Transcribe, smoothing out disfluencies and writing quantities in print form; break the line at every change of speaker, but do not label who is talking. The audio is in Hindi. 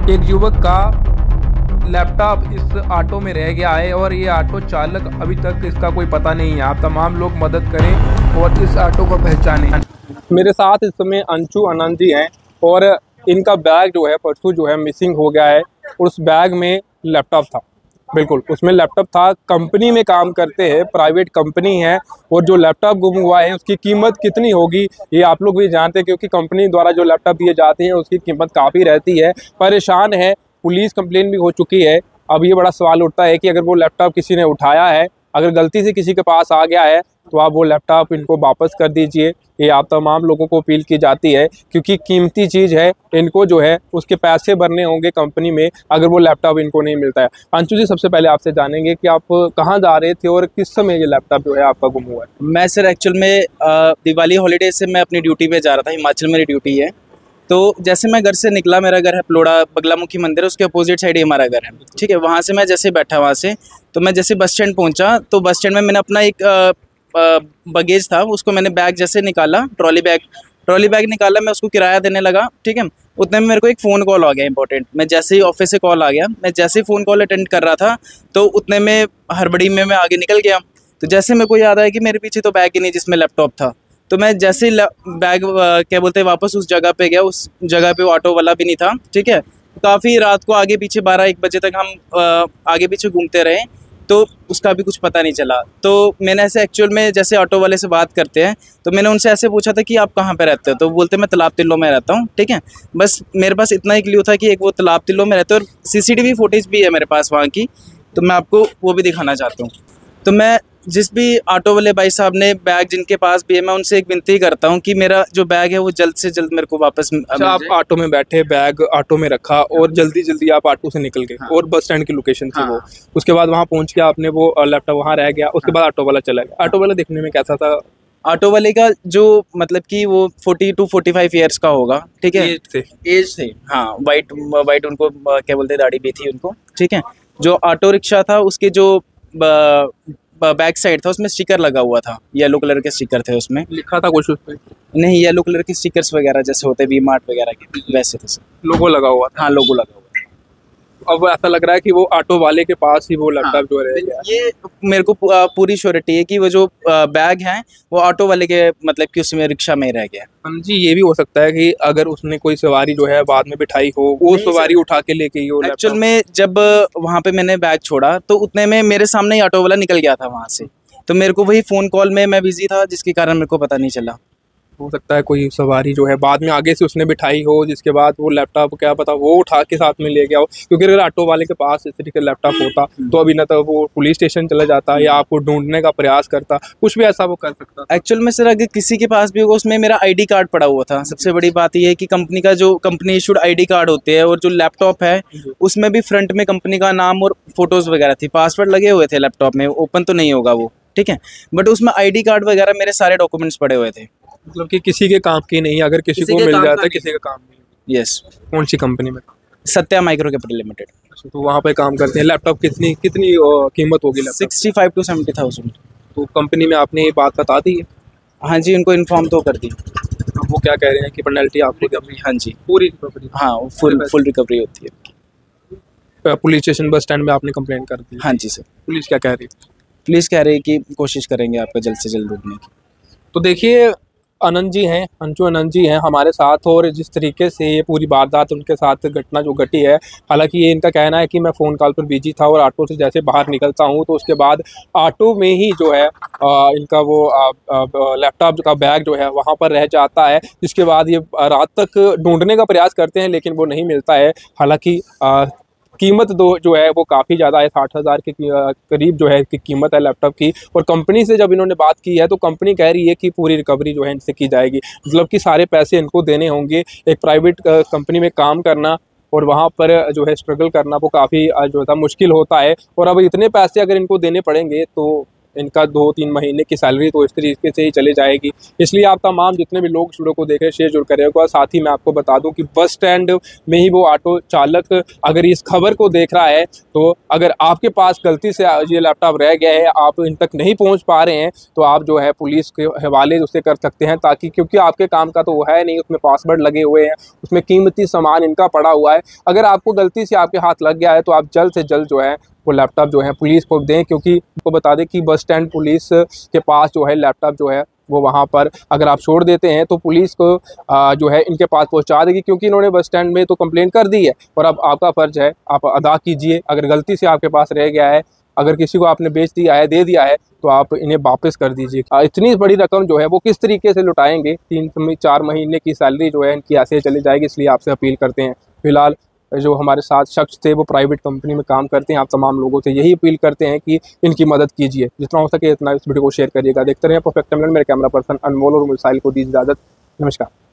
एक युवक का लैपटॉप इस ऑटो में रह गया है और ये ऑटो चालक अभी तक इसका कोई पता नहीं है। आप तमाम लोग मदद करें और इस ऑटो को पहचानें। मेरे साथ इस समय अंशु आनंद जी हैं और इनका बैग जो है परसों जो है मिसिंग हो गया है। उस बैग में लैपटॉप था, बिल्कुल उसमें लैपटॉप था। कंपनी में काम करते हैं, प्राइवेट कंपनी है, और जो लैपटॉप गुम हुआ है उसकी कीमत कितनी होगी ये आप लोग भी जानते हैं, क्योंकि कंपनी द्वारा जो लैपटॉप दिए जाते हैं उसकी कीमत काफ़ी रहती है। परेशान है, पुलिस कंप्लेन भी हो चुकी है। अब ये बड़ा सवाल उठता है कि अगर वो लैपटॉप किसी ने उठाया है, अगर गलती से किसी के पास आ गया है, तो आप वो लैपटॉप इनको वापस कर दीजिए। ये आप तमाम लोगों को अपील की जाती है, क्योंकि कीमती चीज़ है, इनको जो है उसके पैसे भरने होंगे कंपनी में अगर वो लैपटॉप इनको नहीं मिलता है। अंशु जी, सबसे पहले आपसे जानेंगे कि आप कहाँ जा रहे थे और किस समय ये लैपटॉप जो है आपका गुम हुआ है?
मैं सर एक्चुअल में दिवाली हॉलीडे से मैं अपनी ड्यूटी पे जा रहा था। हिमाचल मेरी ड्यूटी है। तो जैसे मैं घर से निकला, मेरा घर है पलोड़ा, बगलामुखी मंदिर है, उसके अपोजिट साइड ही हमारा घर है। ठीक है, वहाँ से मैं जैसे बैठा वहाँ से, तो मैं जैसे बस स्टैंड पहुँचा, तो बस स्टैंड में मैंने अपना एक बगेज था, उसको मैंने बैग जैसे निकाला, ट्रॉली बैग निकाला, मैं उसको किराया देने लगा। ठीक है, उतने में मेरे को एक फ़ोन कॉल आ गया इंपॉर्टेंट। मैं जैसे ही ऑफिस से कॉल आ गया, मैं जैसे ही फ़ोन कॉल अटेंड कर रहा था, तो उतने में हड़बड़ी में मैं आगे निकल गया। तो जैसे मेरे को याद आया कि मेरे पीछे तो बैग ही नहीं जिसमें लैपटॉप था, तो मैं जैसे ही बैग क्या बोलते हैं वापस उस जगह पे गया, उस जगह पे ऑटो वाला भी नहीं था। ठीक है, काफ़ी रात को आगे पीछे 12-1 बजे तक हम आगे पीछे घूमते रहे, तो उसका भी कुछ पता नहीं चला। तो मैंने ऐसे एक्चुअल में जैसे ऑटो वाले से बात करते हैं, तो मैंने उनसे ऐसे पूछा था कि आप कहाँ पे रहते हो, तो बोलते मैं तालाब तिल्लो में रहता हूँ। ठीक है, बस मेरे पास इतना ही क्लू था कि एक वो तालाब तिल्लो में रहते हैं, और सीसीटीवी फुटेज भी है मेरे पास वहाँ की, तो मैं आपको वो भी दिखाना चाहता हूँ। तो मैं जिस भी ऑटो वाले भाई साहब ने बैग जिनके पास भी है, मैं उनसे एक विनती करता हूँ कि मेरा जो बैग है वो जल्द से जल्द मेरे को वापस
आप ऑटो में बैठे, बैग ऑटो में रखा और जल्दी जल्दी आप ऑटो से निकल गए। और बस स्टैंड की लोकेशन थी वो। उसके बाद वहाँ पहुँच के आपने वो लैपटॉप वहाँ रह गया। उसके बाद ऑटो वाला चला गया। ऑटो वाला देखने में कैसा था?
ऑटो वाले का जो मतलब कि वो 40 to 45 ईयर्स का होगा। ठीक है, एज थे, हाँ, वाइट उनको क्या बोलते हैं, दाढ़ी भी थी उनको। ठीक है, जो ऑटो रिक्शा था उसके जो बैक साइड था उसमें स्टिकर लगा हुआ था, येलो कलर के स्टिकर थे, उसमें
लिखा था कुछ उसमें?
नहीं, येलो कलर के स्टिकर्स वगैरह जैसे होते वी मार्ट वगैरह के, वैसे थे सर।
लोगो लगा हुआ था?
हाँ, लोगो लगा हुआ था।
अब ऐसा लग रहा है कि वो ऑटो वाले के पास ही वो लैपटॉप जो है
ये मेरे को पूरी श्योरिटी है कि वो जो बैग है वो ऑटो वाले के मतलब कि उसमें रिक्शा में रह गया।
जी, ये भी हो सकता है कि अगर उसने कोई सवारी जो है बाद में बिठाई हो, वो सवारी उठा के लेके ही हो।
एक्चुअल में जब वहाँ पे मैंने बैग छोड़ा, तो उतने में मेरे सामने ही ऑटो वाला निकल गया था वहाँ से, तो मेरे को वही फ़ोन कॉल में मैं बिजी था, जिसके कारण मेरे को पता नहीं चला।
हो सकता है कोई सवारी जो है बाद में आगे से उसने बिठाई हो, जिसके बाद वो लैपटॉप क्या पता वो उठा के साथ में ले गया हो। क्योंकि अगर ऑटो वाले के पास इस तरीके का लैपटॉप होता तो अभी न तो वो पुलिस स्टेशन चला जाता या आपको ढूंढने का प्रयास करता, कुछ भी ऐसा वो कर सकता।
एक्चुअल में सर अगर किसी के पास भी होगा, उसमें मेरा आईडी कार्ड पड़ा हुआ था। सबसे बड़ी बात यह है कि कंपनी का जो कंपनी इशूड आईडी कार्ड होते हैं, और जो लैपटॉप है उसमें भी फ्रंट में कंपनी का नाम और फोटोज़ वगैरह थी, पासवर्ड लगे हुए थे लैपटॉप में, ओपन तो नहीं होगा वो। ठीक है, बट उसमें आईडी कार्ड वगैरह मेरे सारे डॉक्यूमेंट्स पड़े हुए थे।
मतलब कि किसी के काम की नहीं, अगर किसी को मिल जाता है किसी का काम नहीं।
यस।
कौन सी कंपनी में?
Satya micro capital limited.
तो वहाँ पे काम करते हैं। लैपटॉप कितनी कीमत होगी?
65 to 70,000।
तो कंपनी में आपने ये बात बता दी है?
हाँ जी, उनको इन्फॉर्म तो कर दी।
वो क्या कह रहे हैं कि पेनल्टी आपको?
हाँ जी,
पूरी रिकवरी?
हाँ, फुल रिकवरी होती है।
पुलिस स्टेशन बस स्टैंड में आपने कंप्लेन कर दी?
हाँ जी सर।
पुलिस क्या कह रही है?
पुलिस कह रही है कि कोशिश करेंगे आपका जल्द से जल्द ढूंढने की।
तो देखिए, आनंद जी हैं, अंशु आनंद जी हैं हमारे साथ, और जिस तरीके से ये पूरी वारदात उनके साथ घटना जो घटी है, हालांकि ये इनका कहना है कि मैं फ़ोन कॉल पर बिजी था और ऑटो से जैसे बाहर निकलता हूँ तो उसके बाद ऑटो में ही जो है इनका वो लैपटॉप का बैग जो है वहाँ पर रह जाता है, जिसके बाद ये रात तक ढूंढने का प्रयास करते हैं लेकिन वो नहीं मिलता है। हालाँकि कीमत जो है वो काफ़ी ज़्यादा है, 60,000 के करीब जो है की कीमत है लैपटॉप की। और कंपनी से जब इन्होंने बात की है तो कंपनी कह रही है कि पूरी रिकवरी जो है इनसे की जाएगी, मतलब कि सारे पैसे इनको देने होंगे। एक प्राइवेट कंपनी में काम करना और वहाँ पर जो है स्ट्रगल करना वो काफ़ी जो था मुश्किल होता है, और अब इतने पैसे अगर इनको देने पड़ेंगे तो इनका 2-3 महीने की सैलरी तो इस तरीके से ही चली जाएगी। इसलिए आप तमाम जितने भी लोग वीडियो को देख रहे हैं शेयर जरूर करिएगा। साथ ही मैं आपको बता दूं कि बस स्टैंड में ही वो ऑटो चालक अगर इस खबर को देख रहा है, तो अगर आपके पास गलती से ये लैपटॉप रह गया है, आप इन तक नहीं पहुँच पा रहे हैं, तो आप जो है पुलिस के हवाले उसे कर सकते हैं, ताकि क्योंकि आपके काम का तो वो है नहीं, उसमें पासवर्ड लगे हुए हैं, उसमें कीमती सामान इनका पड़ा हुआ है। अगर आपको गलती से आपके हाथ लग गया है तो आप जल्द से जल्द जो है वो लैपटॉप जो है पुलिस को दें, क्योंकि आपको बता दें कि बस स्टैंड पुलिस के पास जो है लैपटॉप जो है वो वहाँ पर अगर आप छोड़ देते हैं तो पुलिस को जो है इनके पास पहुँचा देगी, क्योंकि इन्होंने बस स्टैंड में तो कंप्लेंट कर दी है। और अब आपका फ़र्ज़ है आप अदा कीजिए। अगर गलती से आपके पास रह गया है, अगर किसी को आपने बेच दिया है, दे दिया है, तो आप इन्हें वापस कर दीजिए। इतनी बड़ी रकम जो है वो किस तरीके से लुटाएंगे? 3-4 महीने की सैलरी जो है इनकी ऐसे चली जाएगी। इसलिए आपसे अपील करते हैं, फिलहाल जो हमारे साथ शख्स थे वो प्राइवेट कंपनी में काम करते हैं। आप तमाम लोगों से यही अपील करते हैं कि इनकी मदद कीजिए, जितना हो सके इतना इस वीडियो को शेयर करिएगा। देखते रहें परफेक्ट टाइमलाइन। मेरे कैमरा पर्सन अनमोल और मिसाइल को दी इजाज़त। नमस्कार।